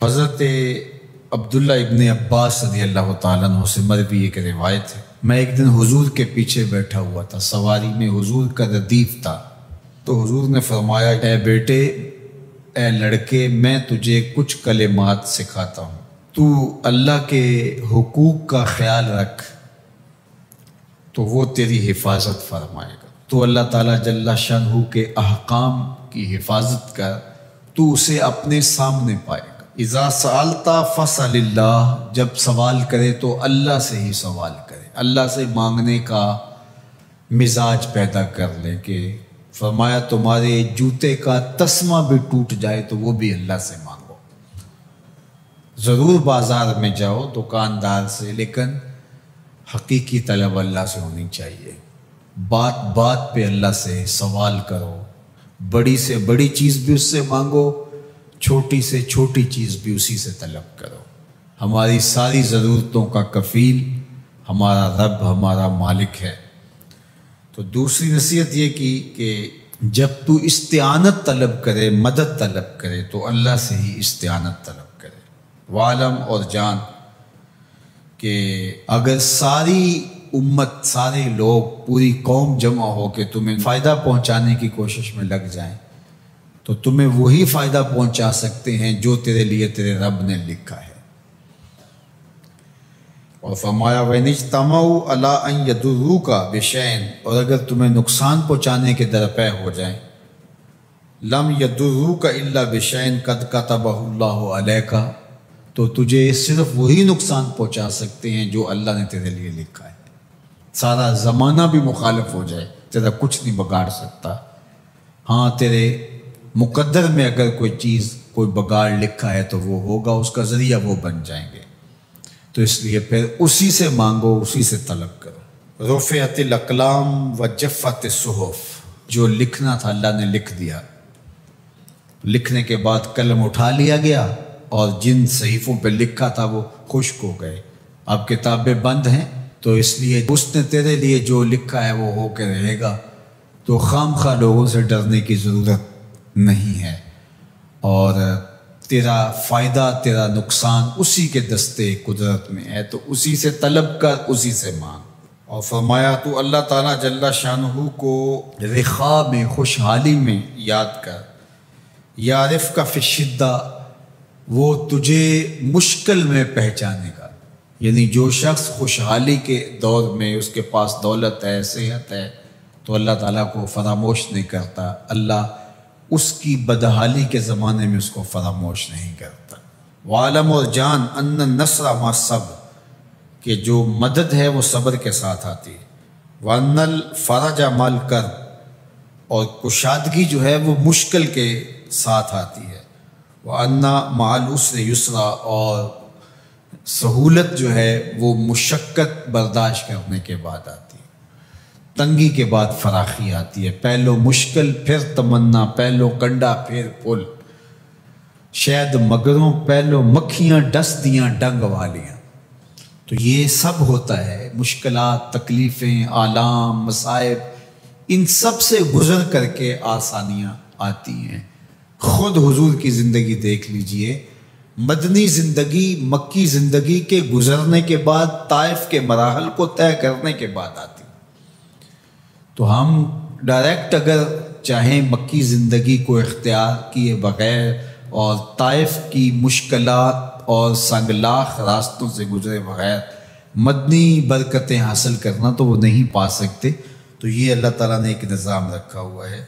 حضرت عبداللہ ابن عباس رضی اللہ تعالیٰ عنہ سے مروی ایک روایت ہے، میں ایک دن حضور کے پیچھے بیٹھا ہوا تھا، سواری میں حضور کا ردیف تھا، تو حضور نے فرمایا، اے بیٹے، اے لڑکے، میں تجھے کچھ کلمات سکھاتا ہوں، تو اللہ کے حقوق کا خیال رکھ تو وہ تیری حفاظت فرمائے گا۔ تو اللہ تعالیٰ جل شانہ کے احکام کی حفاظت کر، تو اسے اپنے سامنے پائے گا۔ اذا سألت فاسأل اللہ، جب سوال کرے تو اللہ سے ہی سوال کرے، اللہ سے مانگنے کا مزاج پیدا کر لے، کہ فرمایا تمہارے جوتے کا تسمہ بھی ٹوٹ جائے تو وہ بھی اللہ سے مانگو۔ ضرور بازار میں جاؤ دکاندار سے، لیکن حقیقی طلب اللہ سے ہونی چاہیے۔ بات بات پہ اللہ سے سوال کرو، بڑی سے بڑی چیز بھی اس سے مانگو، چھوٹی سے چھوٹی چیز بھی اسی سے طلب کرو۔ ہماری ساری ضرورتوں کا کفیل ہمارا رب، ہمارا مالک ہے۔ تو دوسری نصیحت یہ کی کہ جب تو استعانت طلب کرے، مدد طلب کرے، تو اللہ سے ہی استعانت طلب کرے۔ وعلم، اور جان کہ اگر ساری امت، سارے لوگ، پوری قوم جمع ہو کے تمہیں فائدہ پہنچانے کی کوشش میں لگ جائیں تو تمہیں وہی فائدہ پہنچا سکتے ہیں جو تیرے لیے تیرے رب نے لکھا ہے۔ اور فرمایا وَإِنِ اجْتَمَعُوا عَلَىٰ أَن يَضُرُّوكَ بِشَيْءٍ، اور اگر تمہیں نقصان پہنچانے کے درپے ہو جائیں، لَمْ يَضُرُّوكَ إِلَّا بِشَيْءٍ قَدْ كَتَبَهُ اللَّهُ عَلَيْكَ، تو تجھے صرف وہی نقصان پہنچا سکتے ہیں جو اللہ نے تیرے لیے لکھا ہے۔ سارا زمانہ بھی مخالف ہو جائے، تیرا کچھ نہیں بگاڑ سکتا۔ ہاں، تیرے مقدر میں اگر کوئی چیز، کوئی بگاڑ لکھا ہے تو وہ ہوگا، اس کا ذریعہ وہ بن جائیں گے۔ تو اس لیے پھر اسی سے مانگو، اسی سے طلب کرو۔ رفعت الاقلام وجفت الصحف، جو لکھنا تھا اللہ نے لکھ دیا، لکھنے کے بعد قلم اٹھا لیا گیا، اور جن صحیفوں پہ لکھا تھا وہ خشک ہو گئے۔ اب کتابیں بند ہیں، تو اس لیے اس نے تیرے لیے جو لکھا ہے وہ ہو کے رہے گا، تو خام خواہ لوگوں سے ڈرنے کی ضرورت نہیں ہے، اور تیرا فائدہ، تیرا نقصان اسی کے دستے قدرت میں ہے، تو اسی سے طلب کر، اسی سے مانگ۔ اور فرمایا تو اللہ تعالیٰ جل شانہ کو رخاء میں، خوشحالی میں یاد کر، یعرف کا فی الشدہ، وہ تجھے مشکل میں پہچانے گا۔ یعنی جو شخص خوشحالی کے دور میں اس کے پاس دولت ہے، صحت ہے، تو اللہ تعالیٰ کو فراموش نہیں کرتا، اللہ اس کی بدحالی کے زمانے میں اس کو فراموش نہیں کرتا۔ وعلم، اور جان، ان النصر مع الصبر، کہ جو مدد ہے وہ صبر کے ساتھ آتی ہے۔ وان الفرج مع الکرب، اور کشادگی جو ہے وہ مشکل کے ساتھ آتی ہے۔ وان مع العسر یسرا، اور سہولت جو ہے وہ مشقت برداشت کرنے کے بعد آتی ہے۔ تنگی کے بعد فراخی آتی ہے، پہلو مشکل پھر تمنا، پہلو کنڈا پھر پل، شاید مگروں پہلو مکھیاں ڈس دیاں ڈنگ والیاں۔ تو یہ سب ہوتا ہے، مشکلات، تکلیفیں، آلام، مصائب، ان سب سے گزر کر کے آسانیاں آتی ہیں۔ خود حضور کی زندگی دیکھ لیجئے، مدنی زندگی، مکی زندگی کے گزرنے کے بعد، طائف کے مراحل کو طے کرنے کے بعد آتی۔ تو ہم ڈائریکٹ اگر چاہیں مکی زندگی کو اختیار کیے بغیر اور طائف کی مشکلات اور سنگلاخ راستوں سے گزرے بغیر مدنی برکتیں حاصل کرنا، تو وہ نہیں پا سکتے۔ تو یہ اللہ تعالیٰ نے ایک نظام رکھا ہوا ہے۔